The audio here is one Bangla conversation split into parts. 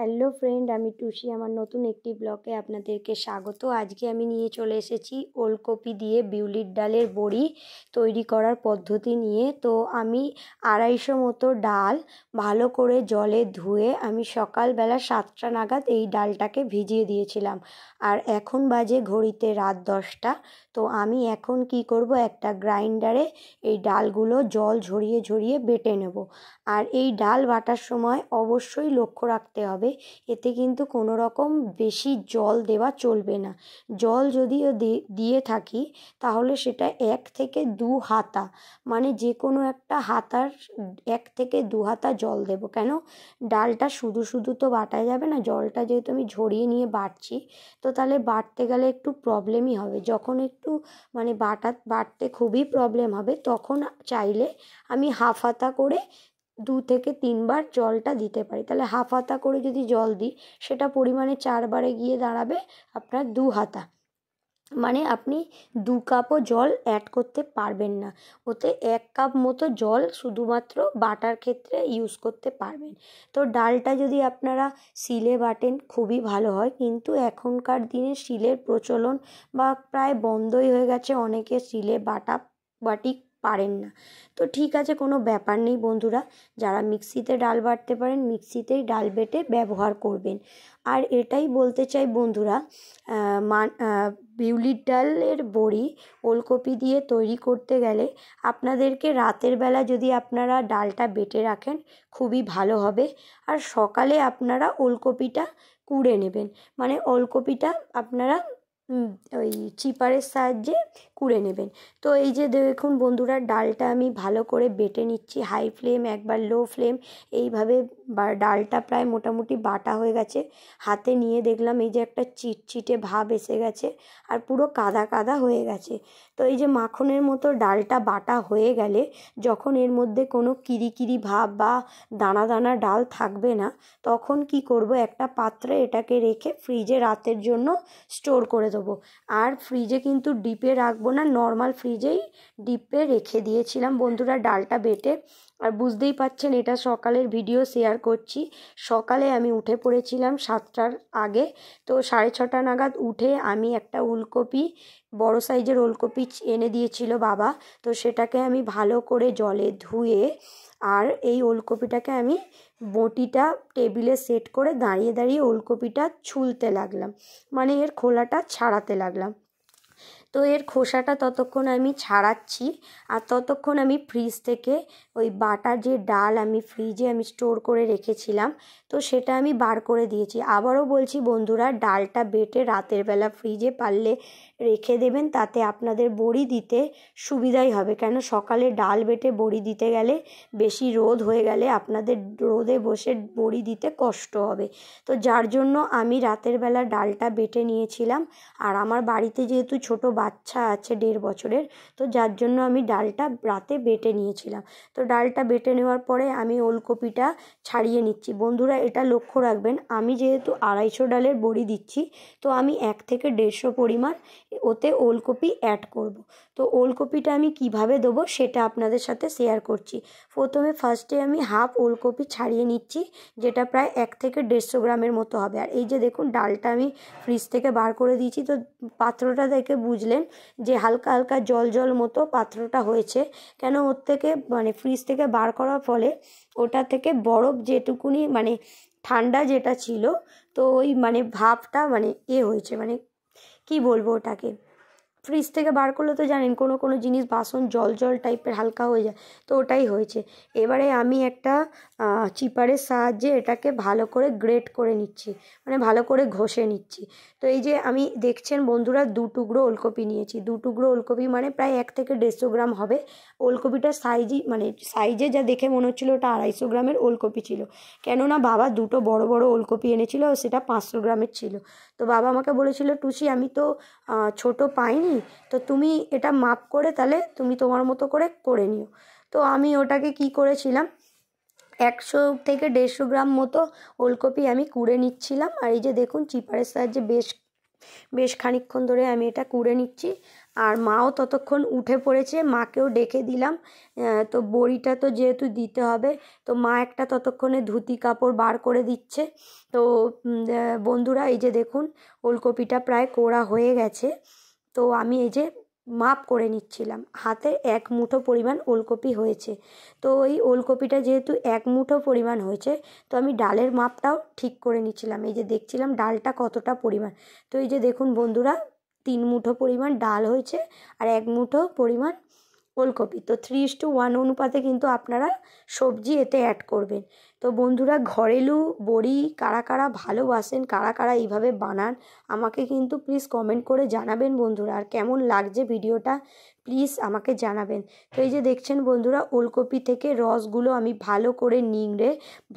হ্যালো ফ্রেন্ড, আমি টুসি। আমার নতুন একটি ব্লগে আপনাদেরকে স্বাগত। আজকে আমি নিয়ে চলে এসেছি ওলকপি দিয়ে বিউলির ডালের বড়ি তৈরি করার পদ্ধতি নিয়ে। তো আমি 250 মতো ডাল ভালো করে জলে ধুয়ে আমি সকালবেলা 7টা নাগাদ এই ডালটাকে ভিজিয়ে দিয়েছিলাম। আর এখন বাজে ঘড়িতে রাত 10টা। তো আমি এখন কি করব, একটা গ্রাইন্ডারে এই ডালগুলো জল ঝরিয়ে ঝরিয়ে বেটে নেব। আর এই ডাল বাটার সময় অবশ্যই লক্ষ্য রাখতে হবে, এতে কিন্তু কোনো রকম বেশি জল দেওয়া চলবে না। জল যদিও দিয়ে থাকি তাহলে সেটা 1 থেকে 2 হাতা, মানে যে কোনো একটা হাতার 1 থেকে 2 হাতা জল দেব। কেন, ডালটা শুধু শুধু তো বাটা যাবে না, জলটা যেহেতু আমি ঝরিয়ে নিয়ে বাটছি, তো তাহলে বাটতে গেলে একটু প্রবলেমই হবে। যখন একটু মানে বাটতে খুবই প্রবলেম হবে, তখন চাইলে আমি হাফ হাতা করে 2 থেকে 3 বার জলটা দিতে পারি। তাহলে হাফ হাতা করে যদি জল দিই, সেটা পরিমাণে 4 বারে গিয়ে দাঁড়াবে আপনার 2 হাতা। মানে আপনি 2 কাপও জল অ্যাড করতে পারবেন না, ওতে 1 কাপ মতো জল শুধুমাত্র বাটার ক্ষেত্রে ইউজ করতে পারবেন। তো ডালটা যদি আপনারা শিলে বাটেন খুবই ভালো হয়, কিন্তু এখনকার দিনে শিলের প্রচলন বা প্রায় বন্ধই হয়ে গেছে, অনেকে শিলে বাটি পারেন না। তো ঠিক আছে, কোনো ব্যাপার নেই বন্ধুরা, যারা মিক্সিতে ডাল বাটতে পারেন মিক্সিতেই ডাল বেটে ব্যবহার করবেন। আর এটাই বলতে চাই বন্ধুরা, বিউলির ডালের বড়ি ওলকপি দিয়ে তৈরি করতে গেলে আপনাদেরকে রাতের বেলা যদি আপনারা ডালটা বেটে রাখেন খুবই ভালো হবে। আর সকালে আপনারা ওলকপিটা কুড়ে নেবেন, মানে ওলকপিটা আপনারা ওই চিপারের সাহায্যে কুড়ে নেবেন। তো এই যে দেখুন বন্ধুরা, ডালটা আমি ভালো করে বেটে নিচ্ছি, হাই ফ্লেম একবার লো ফ্লেম এইভাবে। ডালটা প্রায় মোটামুটি বাটা হয়ে গেছে। হাতে নিয়ে দেখলাম এই যে একটা চিটচিটে ভাব এসে গেছে আর পুরো কাদা কাদা হয়ে গেছে। তো এই যে মাখনের মতো ডালটা বাটা হয়ে গেলে যখন এর মধ্যে কোনো কিরিকিরি ভাব বা দানা দানা ডাল থাকবে না, তখন কি করব, একটা পাত্রে এটাকে রেখে ফ্রিজে রাতের জন্য স্টোর করে দেবো। আর ফ্রিজে কিন্তু ডিপে রাখবো না, নর্মাল ফ্রিজেই ডিপে রেখে দিয়েছিলাম বন্ধুরা ডালটা বেটে। আর বুঝতেই পাচ্ছেন এটা সকালের ভিডিও শেয়ার করছি। সকালে আমি উঠে পড়েছিলাম 7টার আগে। তো 6:30 নাগাদ উঠে আমি একটা ওলকপি, বড় সাইজের ওলকপি এনে দিয়েছিল বাবা, তো সেটাকে আমি ভালো করে জলে ধুয়ে আর এই ওলকপিটাকে আমি বটিটা টেবিলে সেট করে দাঁড়িয়ে দাঁড়িয়ে ওলকপিটা ছুলতে লাগলাম, মানে এর খোলাটা ছাড়াতে লাগলাম। তো এর খোসাটা ততক্ষণ আমি ছাড়াচ্ছি আর ততক্ষণ আমি ফ্রিজ থেকে ওই বাটা যে ডাল আমি ফ্রিজে স্টোর করে রেখেছিলাম, তো সেটা আমি বার করে দিয়েছি। আবারও বলছি বন্ধুরা, ডালটা বেটে রাতের বেলা ফ্রিজে পারলে রেখে দেবেন, তাতে আপনাদের বড়ি দিতে সুবিধাই হবে। কেন, সকালে ডাল বেটে বড়ি দিতে গেলে বেশি রোদ হয়ে গেলে আপনাদের রোদে বসে বড়ি দিতে কষ্ট হবে। তো যার জন্য আমি রাতের বেলা ডালটা বেটে নিয়েছিলাম। আর আমার বাড়িতে যেহেতু ছোট বাচ্চা আছে 1.5 বছরের, তো যার জন্য আমি ডালটা রাতে বেটে নিয়েছিলাম। তো ডালটা বেটে নেওয়ার পরে আমি ওলকপিটা ছাড়িয়ে নিচ্ছি। বন্ধুরা এটা লক্ষ্য রাখবেন, আমি যেহেতু 250 ডালের বড়ি দিচ্ছি, তো আমি 1 থেকে 150 পরিমাণ ওতে ওলকপি অ্যাড করব। তো ওলকপিটা আমি কিভাবে দেবো সেটা আপনাদের সাথে শেয়ার করছি। ফার্স্টে আমি হাফ ওলকপি ছাড়িয়ে নিচ্ছি, যেটা প্রায় 1 থেকে 150 গ্রামের মতো হবে। আর এই যে দেখুন ডালটা আমি ফ্রিজ থেকে বার করে দিয়েছি, তো পাত্রটা দেখে বুঝলেন যে হালকা হালকা জল জল মতো পাত্রটা হয়েছে। কেন, ওর থেকে মানে ফ্রিজ থেকে বার করার ফলে ওটা থেকে বরফ যেটুকুনি মানে ঠান্ডা যেটা ছিল, তো ওই মানে ভাবটা মানে হয়েছে, মানে কি বলবো ওটাকে, ফ্রিজ থেকে বার করলে তো জানেন কোনো কোনো জিনিস বাসন জল জল টাইপের হালকা হয়ে যায়, তো ওটাই হয়েছে। এবারে আমি একটা চিপারের সাহায্যে এটাকে ভালো করে গ্রেট করে নিচ্ছি, মানে ভালো করে ঘষে নিচ্ছি। তো এই যে আমি দেখছেন বন্ধুরা 2 টুকরো ওলকপি নিয়েছি, 2 টুকরো ওলকপি মানে প্রায় 1 থেকে 150 গ্রাম হবে। ওলকপিটার সাইজে যা দেখে মনে হচ্ছিলো ওটা 250 গ্রামের ওলকপি ছিল, কেননা বাবা 2টো বড় বড় ওলকপি এনেছিল, সেটা 500 গ্রামের ছিল। তো বাবা আমাকে বলেছিল, টুসি আমি তো ছোট পাইনি, তো তুমি এটা মাপ করে তাহলে তুমি তোমার মতো করে নিও। তো আমি ওটাকে কি করেছিলাম, 100 থেকে 150 গ্রাম মতো ওলকপি আমি কুড়ে নিচ্ছিলাম। আর এই যে দেখুন চিপারের সাহায্যে বেশ বেশ খানিকক্ষণ ধরে আমি এটা কুড়ে নিচ্ছি। আর মাও ততক্ষণ উঠে পড়েছে, মাকেও ডেকে দিলাম। তো বড়িটা তো যেহেতু দিতে হবে, তো মা একটা ততক্ষণে ধুতি কাপড় বার করে দিচ্ছে। তো বন্ধুরা এই যে দেখুন ওলকপিটা প্রায় কোড়া হয়ে গেছে। তো আমি এই যে মাপ করে নিচ্ছিলাম, হাতে 1 মুঠো পরিমাণ ওলকপি হয়েছে। তো ওই ওলকপিটা যেহেতু 1 মুঠো পরিমাণ হয়েছে, তো আমি ডালের মাপটাও ঠিক করে নিচ্ছিলাম। এই যে দেখছিলাম ডালটা কতটা পরিমাণ। তো এই যে দেখুন বন্ধুরা 3 মুঠো পরিমাণ ডাল হয়েছে আর 1 মুঠো পরিমাণ ওলকপি। তো 3:1 অনুপাতে কিন্তু আপনারা সবজি এতে অ্যাড করবেন। তো বন্ধুরা ঘরেলু বড়ি কারা কারা ভালোবাসেন, কারা কারা এইভাবে বানান, আমাকে কিন্তু প্লিজ কমেন্ট করে জানাবেন বন্ধুরা। আর কেমন লাগছে ভিডিওটা প্লিজ আমাকে জানাবেন। তো এই যে দেখছেন বন্ধুরা ওলকপি থেকে রসগুলো আমি ভালো করে নিংড়ে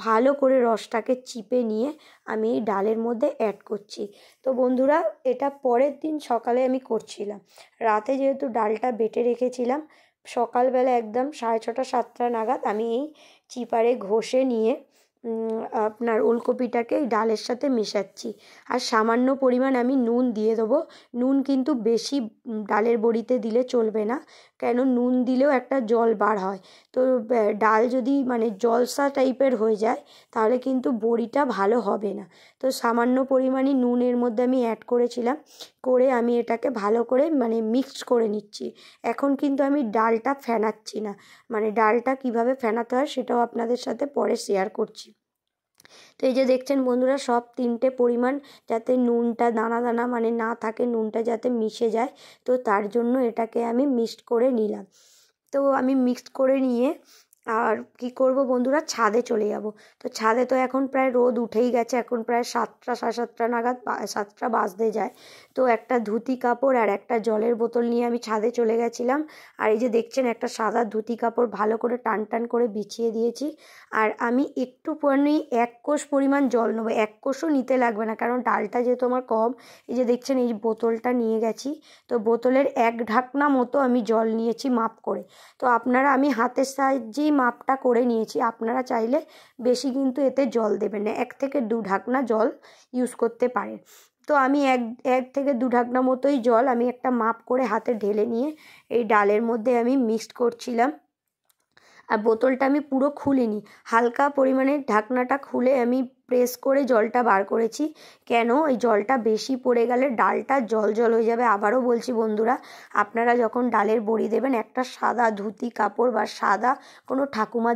ভালো করে রসটাকে চিপে নিয়ে আমি এই ডালের মধ্যে অ্যাড করছি। তো বন্ধুরা এটা পরের দিন সকালে আমি করছিলাম। রাতে যেহেতু ডালটা বেটে রেখেছিলাম, সকালবেলা একদম 6:30 7টা নাগাদ আমি এই চিপারে ঘষে নিয়ে আপনার ওলকপিটাকে এই ডালের সাথে মেশাচ্ছি। আর সামান্য পরিমাণ আমি নুন দিয়ে দেবো। নুন কিন্তু বেশি ডালের বড়িতে দিলে চলবে না, কেন নুন দিলেও একটা জল বার হয়। তো ডাল যদি মানে জলসা টাইপের হয়ে যায় তাহলে কিন্তু বড়িটা ভালো হবে না। তো সামান্য পরিমাণই নুন এর মধ্যে আমি অ্যাড করেছিলাম, করে আমি এটাকে ভালো করে মানে মিক্সড করে নিচ্ছি। এখন কিন্তু আমি ডালটা ফেনাচ্ছি না, মানে ডালটা কিভাবে ফেনাতে হয় সেটাও আপনাদের সাথে পরে শেয়ার করছি। তো এই যে দেখছেন বন্ধুরা সব 3টে পরিমাণ যাতে নুনটা দানা দানা মানে না থাকে, নুনটা যাতে মিশে যায়, তো তার জন্য এটাকে আমি মিক্সড করে নিলাম। তো আমি মিক্সড করে নিয়ে আর কি করব বন্ধুরা, ছাদে চলে যাব। তো ছাদে তো এখন প্রায় রোদ উঠেই গেছে, এখন প্রায় 7টা 7:30 নাগাদ 7টা বাজতে যায়। তো একটা ধুতি কাপড় আর একটা জলের বোতল নিয়ে আমি ছাদে চলে গেছিলাম। আর এই যে দেখছেন একটা সাদা ধুতি কাপড় ভালো করে টান টান করে বিছিয়ে দিয়েছি। আর আমি একটু পরে 1 কোষ পরিমাণ জল নেবো, 1 কোষও নিতে লাগবে না কারণ ডালটা যেহেতু আমার কম। এই যে দেখছেন এই বোতলটা নিয়ে গেছি, তো বোতলের 1 ঢাকনা মতো আমি জল নিয়েছি মাপ করে। তো আপনারা আমি হাতের সাহায্যেই মাপটা করে নিয়েছি, আপনারা চাইলে বেশি কিন্তু এতে জল দেবেন না, 1 থেকে 2 ঢাকনা জল ইউজ করতে পারেন। তো আমি এক থেকে 2 ঢাকনা মতোই জল আমি একটা মাপ করে হাতে ঢেলে নিয়ে এই ডালের মধ্যে আমি মিক্সড করছিলাম। আর বোতলটা আমি পুরো খুলিনি, হালকা পরিমাণে ঢাকনাটা খুলে আমি প্রেস করে জলটা বার করেছি। কেন এই জলটা বেশি পড়ে গেলে ডালটা জল জল হয়ে যাবে। আবারও বলছি বন্ধুরা, আপনারা যখন ডালের বড়ি দেবেন একটা সাদা ধুতি কাপড় বা সাদা কোনো ঠাকুমা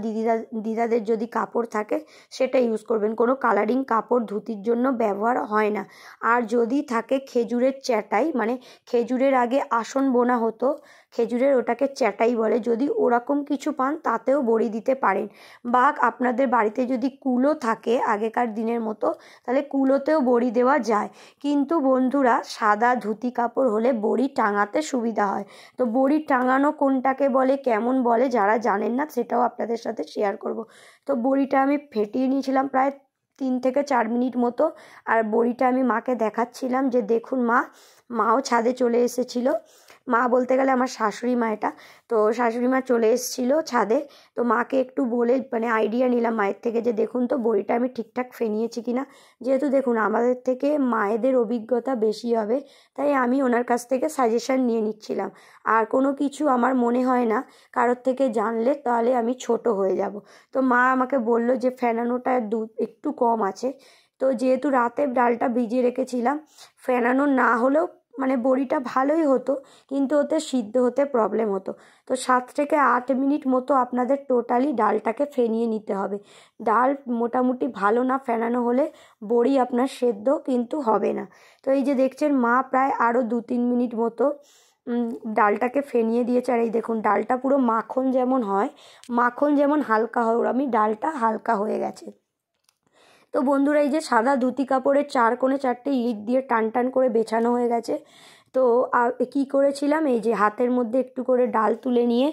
দিদাদের যদি কাপড় থাকে সেটা ইউজ করবেন, কোনো কালারিং কাপড় ধুতির জন্য ব্যবহার হয় না। আর যদি থাকে খেজুরের চ্যাটাই, মানে খেজুরের আগে আসন বোনা হতো, খেজুরের ওটাকে চ্যাটাই বলে, যদি ওরকম কিছু পান তাতেও বড়ি দিতে পারেন। বা আপনাদের বাড়িতে যদি কুলো থাকে আগেকার দিনের মতো, তাহলে কুলোতেও বড়ি দেওয়া যায়। কিন্তু বন্ধুরা সাদা ধুতি কাপড় হলে বড়ি টাঙাতে সুবিধা হয়। তো বড়ি টাঙানো কোনটাকে বলে, কেমন বলে, যারা জানেন না সেটাও আপনাদের সাথে শেয়ার করব। তো বড়িটা আমি ফেটিয়ে নিয়েছিলাম প্রায় 3 থেকে 4 মিনিট মতো। আর বড়িটা আমি মাকে দেখাচ্ছিলাম যে দেখুন মাও ছাদে চলে এসেছিলো। মা বলতে গেলে আমার শাশুড়ি মা এটা। তো শাশুড়ি মা চলে এসেছিলো ছাদে। তো মাকে একটু বলে মানে আইডিয়া নিলাম মায়ের থেকে যে দেখুন তো বড়িটা আমি ঠিকঠাক ফেনিয়েছি কিনা। যেহেতু দেখুন আমাদের থেকে মায়েদের অভিজ্ঞতা বেশি হবে, তাই আমি ওনার কাছ থেকে সাজেশান নিয়ে নিচ্ছিলাম। আর কোনো কিছু আমার মনে হয় না কারোর থেকে জানলে তাহলে আমি ছোট হয়ে যাব। তো মা আমাকে বললো যে ফেনানোটা একটু কম আছে। তো যেহেতু রাতে ডালটা ভিজিয়ে রেখেছিলাম, ফেনানো না হলেও মানে বড়িটা ভালোই হতো, কিন্তু ওতে সিদ্ধ হতে প্রবলেম হতো। তো 7 থেকে 8 মিনিট মতো আপনাদের টোটালি ডালটাকে ফেনিয়ে নিতে হবে। ডাল মোটামুটি ভালো না ফেনানো হলে বড়ি আপনার সেদ্ধ কিন্তু হবে না। তো এই যে দেখছেন মা প্রায় আরও 2-3 মিনিট মতো ডালটাকে ফেনিয়ে দিয়েছে। আর এই দেখুন ডালটা পুরো মাখন যেমন হয়, মাখন যেমন হালকা হয়, আমি ডালটা হালকা হয়ে গেছে। তো বন্ধুরা এই যে সাদা ধুতি কাপড়ের 4 কোণে 4টে ইট দিয়ে টান টান করে বেছানো হয়ে গেছে। তো কী করেছিলাম, এই যে হাতের মধ্যে একটু করে ডাল তুলে নিয়ে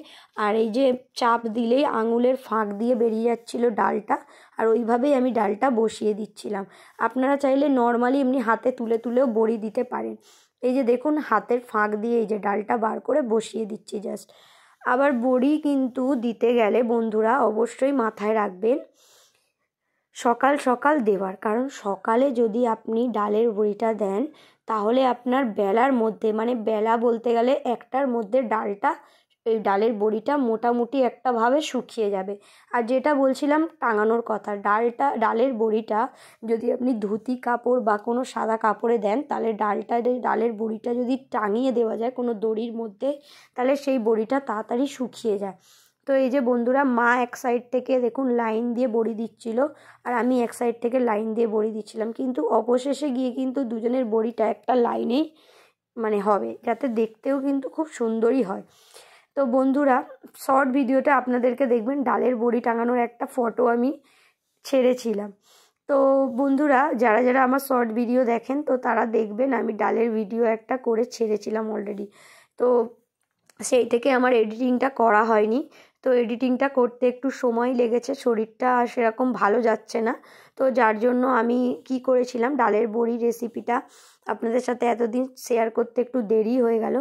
আর এই যে চাপ দিলেই আঙুলের ফাঁক দিয়ে বেরিয়ে যাচ্ছিলো ডালটা, আর ওইভাবেই আমি ডালটা বসিয়ে দিচ্ছিলাম। আপনারা চাইলে নর্মালি এমনি হাতে তুলে তুলেও বড়ি দিতে পারেন। এই যে দেখুন হাতের ফাঁক দিয়ে এই যে ডালটা বার করে বসিয়ে দিচ্ছি জাস্ট। আবার বড়ি কিন্তু দিতে গেলে বন্ধুরা অবশ্যই মাথায় রাখবেন সকাল সকাল দেওয়ার, কারণ সকালে যদি আপনি ডালের বড়িটা দেন তাহলে আপনার বেলার মধ্যে, মানে বেলা বলতে গেলে 1টার মধ্যে ডালটা, এই ডালের বড়িটা মোটামুটি একটাভাবে শুকিয়ে যাবে। আর যেটা বলছিলাম টাঙানোর কথা, ডালের বড়িটা যদি আপনি ধুতি কাপড় বা কোনো সাদা কাপড়ে দেন তাহলে ডালের বড়িটা যদি টাঙিয়ে দেওয়া যায় কোনো দড়ির মধ্যে তাহলে সেই বড়িটা তাড়াতাড়ি শুকিয়ে যায়। তো এই যে বন্ধুরা, মা এক সাইড থেকে দেখুন লাইন দিয়ে বড়ি দিচ্ছিল আর আমি এক সাইড থেকে লাইন দিয়ে বড়ি দিচ্ছিলাম, কিন্তু অবশেষে গিয়ে কিন্তু দুজনের বড়িটা একটা লাইনেই মানে হবে, যাতে দেখতেও কিন্তু খুব সুন্দরই হয়। তো বন্ধুরা, শর্ট ভিডিওটা আপনাদেরকে দেখবেন ডালের বড়ি টাঙানোর একটা ফটো আমি ছেড়েছিলাম। তো বন্ধুরা, যারা যারা আমার শর্ট ভিডিও দেখেন তো তারা দেখবেন আমি ডালের ভিডিও একটা করে ছেড়েছিলাম অলরেডি। তো সেই থেকে আমার এডিটিংটা করা হয়নি, তো এডিটিংটা করতে একটু সময় লেগেছে, শরীরটা সেরকম ভালো যাচ্ছে না, তো যার জন্য আমি কি করেছিলাম ডালের বড়ি রেসিপিটা আপনাদের সাথে এতদিন শেয়ার করতে একটু দেরি হয়ে গেল।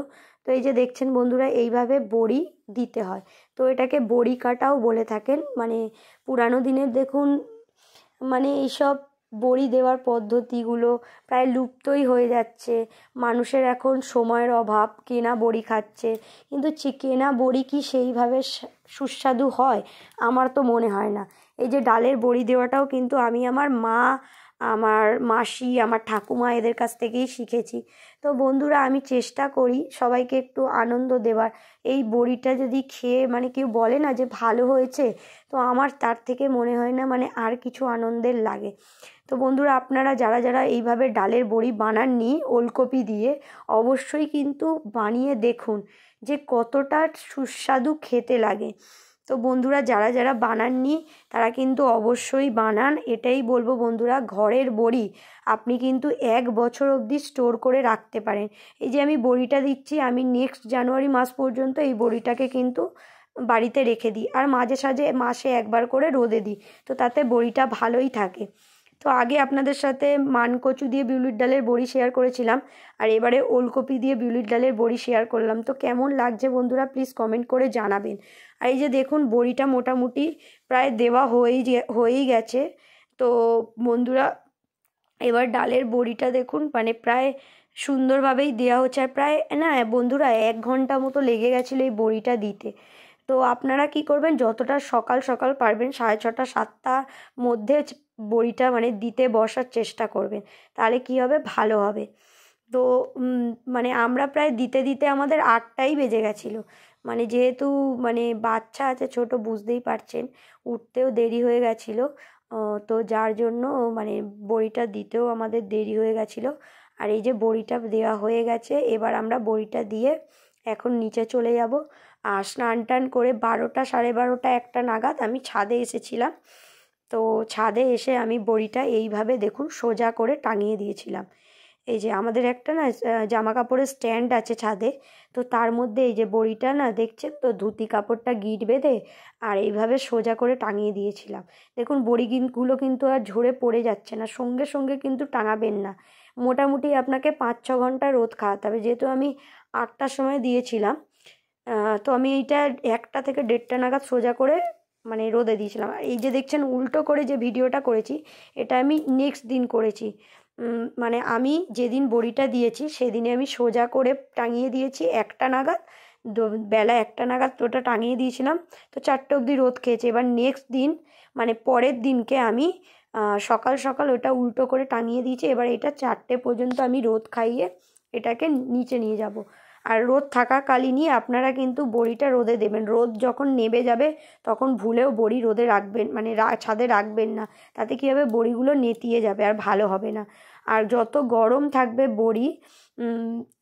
তো এই যে দেখছেন বন্ধুরা, এইভাবে বড়ি দিতে হয়, তো এটাকে বড়ি কাটাও বলে থাকেন। মানে পুরানো দিনের দেখুন মানে এইসব বড়ি দেওয়ার পদ্ধতিগুলো প্রায় লুপ্তই হয়ে যাচ্ছে, মানুষের এখন সময়ের অভাব, কেনা বড়ি খাচ্ছে, কিন্তু কেনা বড়ি কি সেইভাবে সুস্বাদু হয়? আমার তো মনে হয় না। এই যে ডালের বড়ি দেওয়াটাও কিন্তু আমি আমার মা, আমার মাসি, আমার ঠাকুমা এদের কাছ থেকেই শিখেছি। তো বন্ধুরা, আমি চেষ্টা করি সবাইকে একটু আনন্দ দেওয়ার। এই বড়িটা যদি খেয়ে মানে কেউ বলে না যে ভালো হয়েছে, তো আমার তার থেকে মনে হয় না মানে আর কিছু আনন্দের লাগে। তো বন্ধুরা, আপনারা যারা যারা এইভাবে ডালের বড়ি বানাননি ওলকপি দিয়ে, অবশ্যই কিন্তু বানিয়ে দেখুন যে কতটা সুস্বাদু খেতে লাগে। তো বন্ধুরা, যারা যারা বানাননি তারা কিন্তু অবশ্যই বানান। এটাই বলবো বন্ধুরা, ঘরের বড়ি আপনি কিন্তু 1 বছর অবধি স্টোর করে রাখতে পারেন। এই যে আমি বড়িটা দিচ্ছি, আমি নেক্সট জানুয়ারি মাস পর্যন্ত এই বড়িটাকে কিন্তু বাড়িতে রেখে দিই, আর মাঝে সাঝে মাসে একবার করে রোদে দিই, তো তাতে বড়িটা ভালোই থাকে। তো আগে আপনাদের সাথে মানকচু দিয়ে বিউলির ডালের বড়ি শেয়ার করেছিলাম, আর এবারে ওলকপি দিয়ে বিউলির ডালের বড়ি শেয়ার করলাম। তো কেমন লাগছে বন্ধুরা প্লিজ কমেন্ট করে জানাবেন। আর এই যে দেখুন, বড়িটা মোটামুটি প্রায় দেওয়া হয়েই গেছে। তো বন্ধুরা, এবার ডালের বড়িটা দেখুন মানে প্রায় সুন্দরভাবেই দেওয়া হচ্ছে, আর প্রায় না বন্ধুরা 1 ঘন্টা মতো লেগে গেছিলো এই বড়িটা দিতে। তো আপনারা কি করবেন, যতটা সকাল সকাল পারবেন 6:30 7টার মধ্যে বড়িটা মানে দিতে বসার চেষ্টা করবেন, তাহলে কি হবে, ভালো হবে। তো মানে আমরা প্রায় দিতে দিতে আমাদের 8টাই বেজে গেছিলো, মানে যেহেতু মানে বাচ্চা আছে ছোট, বুঝতেই পারছেন, উঠতেও দেরি হয়ে গেছিলো। তো যার জন্য মানে বড়িটা দিতেও আমাদের দেরি হয়ে গেছিলো। আর এই যে বড়িটা দেওয়া হয়ে গেছে, এবার আমরা বড়িটা দিয়ে এখন নিচে চলে যাব। আর স্নান টান করে 12টা 12:30 1টা নাগাদ আমি ছাদে এসেছিলাম। তো ছাদে এসে আমি বড়িটা এইভাবে দেখুন সোজা করে টাঙিয়ে দিয়েছিলাম। এই যে আমাদের একটা না জামা কাপড়ের স্ট্যান্ড আছে ছাদে, তো তার মধ্যে এই যে বড়িটা না দেখছেন তো, ধুতি কাপড়টা গিঁট বেঁধে আর এইভাবে সোজা করে টাঙিয়ে দিয়েছিলাম। দেখুন বড়িগুলো কিন্তু আর ঝরে পড়ে যাচ্ছে না, সঙ্গে সঙ্গে কিন্তু টাঙাবেন না, মোটামুটি আপনাকে 5-6 ঘন্টা রোদ খাওয়াতে হবে। যেহেতু আমি 8টার সময় দিয়েছিলাম, তো আমি এইটা 1টা থেকে 1:30 নাগাদ সোজা করে মানে রোদে দিয়েছিলাম। আর এই যে দেখছেন উল্টো করে যে ভিডিওটা করেছি, এটা আমি নেক্সট দিন করেছি। মানে আমি যেদিন বড়িটা দিয়েছি সেদিনে আমি সোজা করে টাঙিয়ে দিয়েছি 1টা নাগাদ, বেলা 1টা নাগাদ ওটা টাঙিয়ে দিয়েছিলাম, তো 4টে অবধি রোদ খেয়েছে। এবার নেক্সট দিন মানে পরের দিনকে আমি সকাল সকাল ওটা উল্টো করে টাঙিয়ে দিয়েছি। এবার এটা 4টে পর্যন্ত আমি রোদ খাইয়ে এটাকে নিচে নিয়ে যাব। আর রোদ থাকাকালীনই আপনারা কিন্তু বড়িটা রোদে দেবেন, রোদ যখন নেমে যাবে তখন ভুলেও বড়ি রোদে রাখবেন মানে ছাদে রাখবেন না, তাতে কী হবে, বড়িগুলো নেতিয়ে যাবে আর ভালো হবে না। আর যত গরম থাকবে বড়ি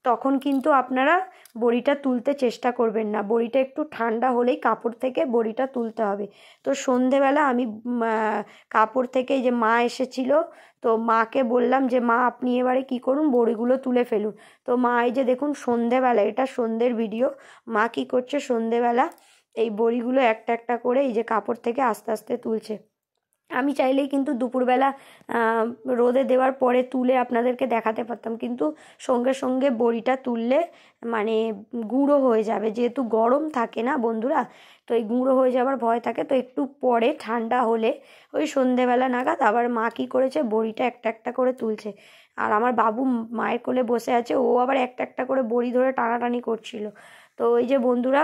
তখন কিন্তু আপনারা বড়িটা তুলতে চেষ্টা করবেন না, বড়িটা একটু ঠান্ডা হলেই কাপড় থেকে বড়িটা তুলতে হবে। তো সন্ধেবেলা আমি কাপড় থেকে এই যে মা এসেছিলো, তো মাকে বললাম যে মা আপনি এবারে কী করুন, বড়িগুলো তুলে ফেলুন। তো মা এই যে দেখুন সন্ধেবেলা, এটা সন্ধ্যের ভিডিও, মা কী করছে সন্ধেবেলা এই বড়িগুলো একটা একটা করে এই যে কাপড় থেকে আস্তে আস্তে তুলছে। আমি চাইলেই কিন্তু দুপুরবেলা রোদে দেওয়ার পরে তুলে আপনাদেরকে দেখাতে পারতাম, কিন্তু সঙ্গে সঙ্গে বড়িটা তুললে মানে গুঁড়ো হয়ে যাবে, যেহেতু গরম থাকে না বন্ধুরা, তো এই গুঁড়ো হয়ে যাওয়ার ভয় থাকে। তো একটু পরে ঠান্ডা হলে ওই সন্ধেবেলা নাগাদ আবার মা কী করেছে, বড়িটা একটা একটা করে তুলছে। আর আমার বাবু মায়ের কোলে বসে আছে, ও আবার একটা একটা করে বড়ি ধরে টানাটানি করছিল। তো ওই যে বন্ধুরা